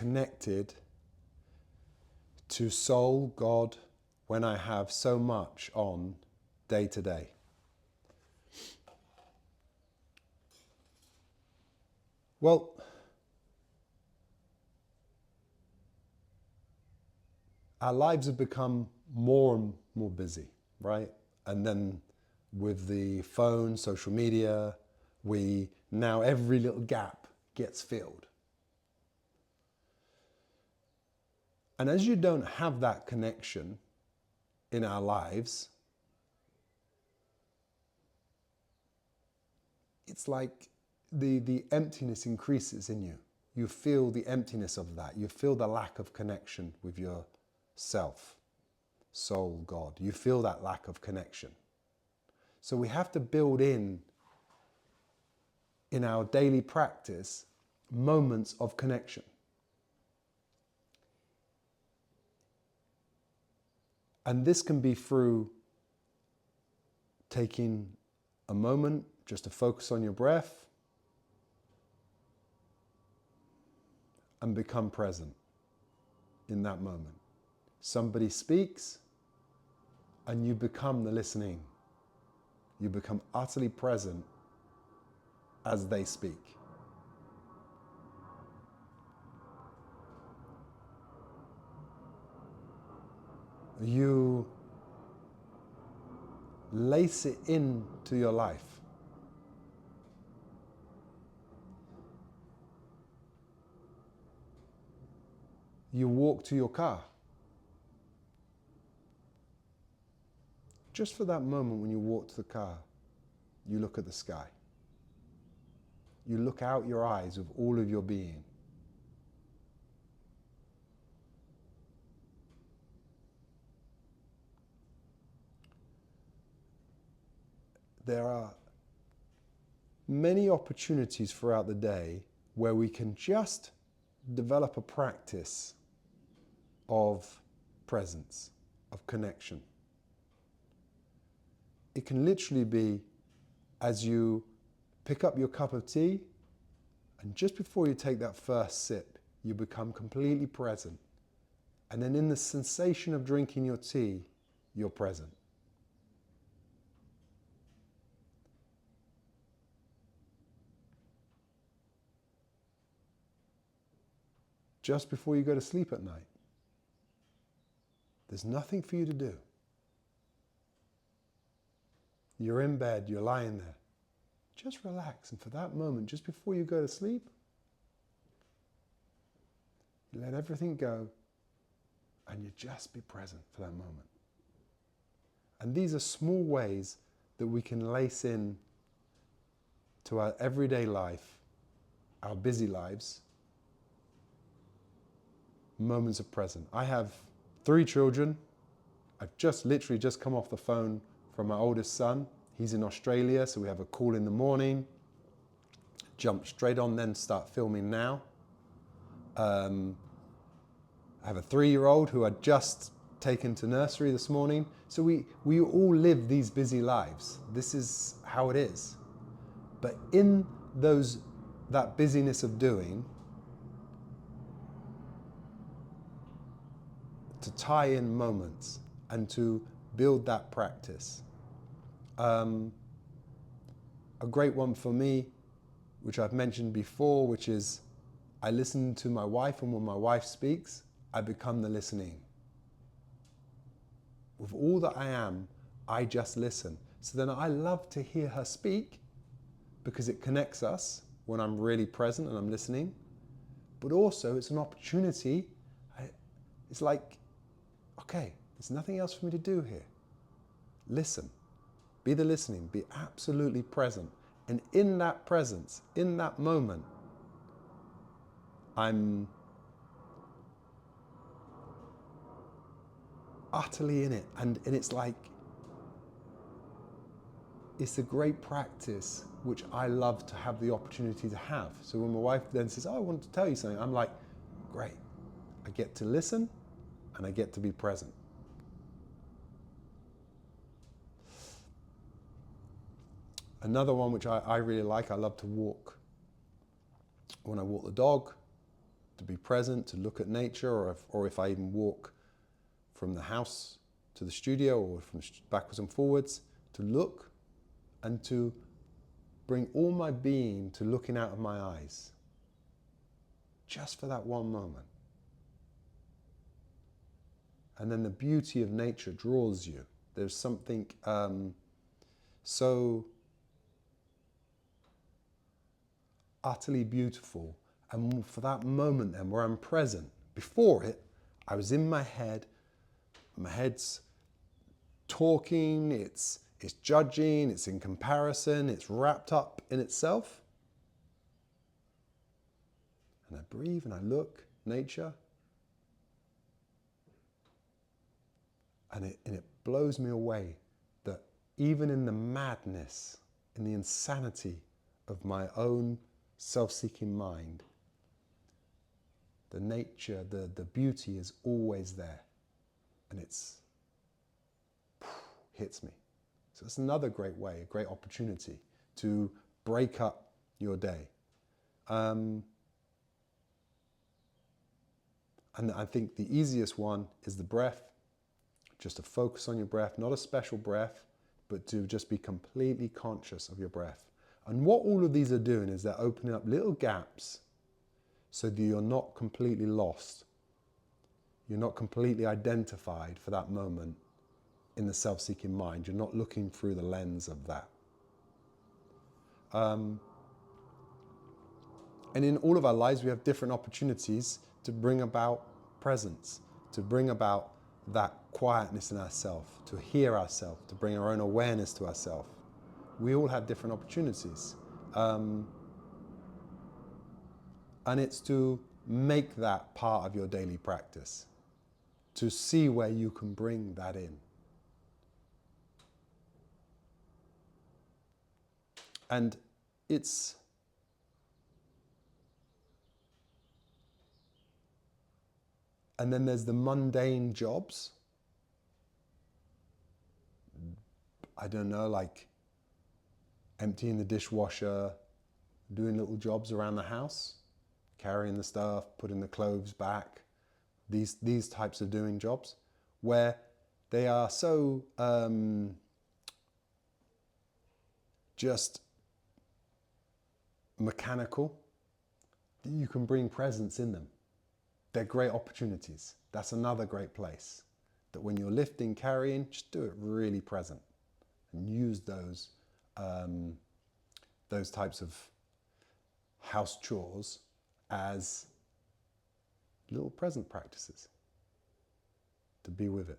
connected to soul, God, when I have so much on day to day? Well, our lives have become more and more busy, right? And then with the phone, social media, now every little gap gets filled. And as you don't have that connection in our lives, it's like the emptiness increases in you. You feel the emptiness of that. You feel the lack of connection with yourself, soul, God. You feel that lack of connection. So we have to build in our daily practice moments of connection. And this can be through taking a moment just to focus on your breath and become present in that moment. Somebody speaks and you become the listening. You become utterly present as they speak. You lace it into your life. You walk to your car. Just for that moment when you walk to the car, you look at the sky. You look out your eyes with all of your being. There are many opportunities throughout the day where we can just develop a practice of presence, of connection. It can literally be as you pick up your cup of tea, and just before you take that first sip, you become completely present. And then in the sensation of drinking your tea, you're present. Just before you go to sleep at night, there's nothing for you to do. You're in bed, you're lying there. Just relax, and for that moment, just before you go to sleep, you let everything go, and you just be present for that moment. And these are small ways that we can lace in to our everyday life, our busy lives, moments of presence. I have 3 children. I've literally just come off the phone from my oldest son. He's in Australia, so we have a call in the morning. Jump straight on, then start filming now. I have a 3-year-old who I just taken to nursery this morning. So we all live these busy lives. This is how it is. But in that busyness of doing, to tie in moments and to build that practice. A great one for me, which I've mentioned before, which is I listen to my wife, and when my wife speaks, I become the listening. With all that I am, I just listen. So then I love to hear her speak because it connects us when I'm really present and I'm listening. But also it's an opportunity. It's like, okay, there's nothing else for me to do here. Listen. Be the listening. Be absolutely present. And in that presence, in that moment, I'm utterly in it. And it's like, it's a great practice which I love to have the opportunity to have. So when my wife then says, oh, I want to tell you something, I'm like, great. I get to listen and I get to be present. Another one which I really like, I love to walk. When I walk the dog, to be present, to look at nature, or if I even walk from the house to the studio or from backwards and forwards, to look and to bring all my being to looking out of my eyes, just for that one moment. And then the beauty of nature draws you. There's something so utterly beautiful. And for that moment then, where I'm present, before it, I was in my head's talking, it's judging, it's in comparison, it's wrapped up in itself. And I breathe and I look, nature, and it blows me away that even in the madness, in the insanity of my own self-seeking mind, the nature, the beauty is always there, and it's hits me. So it's another great way, a great opportunity to break up your day. And I think the easiest one is the breath. Just to focus on your breath, not a special breath, but to just be completely conscious of your breath. And what all of these are doing is they're opening up little gaps so that you're not completely lost. You're not completely identified for that moment in the self-seeking mind. You're not looking through the lens of that. And in all of our lives, we have different opportunities to bring about presence, to bring about that quietness in ourselves, to hear ourselves, to bring our own awareness to ourselves. We all have different opportunities. And it's to make that part of your daily practice, to see where you can bring that in. And and then there's the mundane jobs. I don't know, like emptying the dishwasher, doing little jobs around the house, carrying the stuff, putting the clothes back, these types of doing jobs, where they are so just mechanical that you can bring presence in them. They're great opportunities. That's another great place. That when you're lifting, carrying, just do it really present and use those types of house chores as little present practices to be with it.